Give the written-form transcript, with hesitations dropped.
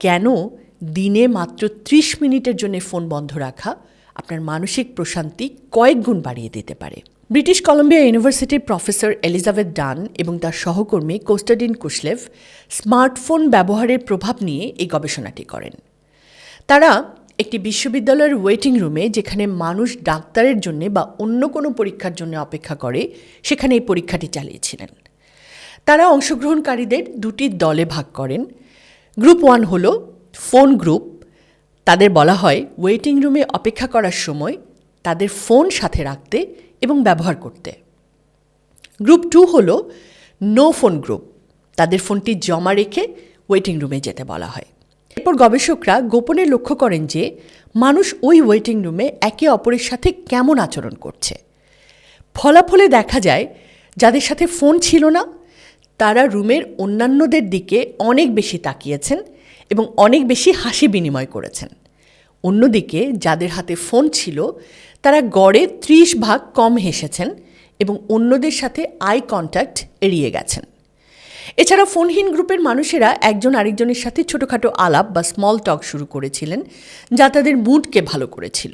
কেন দিনে মাত্র ৩০ মিনিটের জন্য ফোন বন্ধ রাখা আপনার মানসিক প্রশান্তি কয়েক গুণ বাড়িয়ে দিতে পারে। ব্রিটিশ কলাম্বিয়া ইউনিভার্সিটির প্রফেসর এলিজাবেথ ডান এবং তার সহকর্মী কোস্টাডিন কুশলেভ স্মার্টফোন ব্যবহারের প্রভাব নিয়ে এই গবেষণাটি করেন। তারা একটি বিশ্ববিদ্যালয়ের ওয়েটিং রুমে, যেখানে মানুষ ডাক্তারের জন্য বা অন্য কোনো পরীক্ষার জন্য অপেক্ষা করে, সেখানে এই পরীক্ষাটি চালিয়েছিলেন। তারা অংশগ্রহণকারীদের দুটি দলে ভাগ করেন। গ্রুপ 1 হলো ফোন গ্রুপ। তাদের বলা হয় ওয়েটিং রুমে অপেক্ষা করার সময় তাদের ফোন সাথে রাখতে এবং ব্যবহার করতে। গ্রুপ 2 হলো নো ফোন গ্রুপ। তাদের ফোনটি জমা রেখে ওয়েটিং রুমে যেতে বলা হয়। এরপর গবেষকরা গোপনে লক্ষ্য করেন যে মানুষ ওই ওয়েটিং রুমে একে অপরের সাথে কেমন আচরণ করছে। ফলাফলে দেখা যায় যাদের সাথে ফোন ছিল না তারা রুমের অন্যান্যদের দিকে অনেক বেশি তাকিয়েছেন এবং অনেক বেশি হাসি বিনিময় করেছেন। অন্যদিকে যাদের হাতে ফোন ছিল তারা গড়ে ৩০ ভাগ কম হেসেছেন এবং অন্যদের সাথে আই কন্ট্যাক্ট এড়িয়ে গেছেন। এছাড়া ফোনহীন গ্রুপের মানুষেরা একজন আরেকজনের সাথে ছোটোখাটো আলাপ বা স্মল টক শুরু করেছিলেন, যা তাদের মুডকে ভালো করেছিল।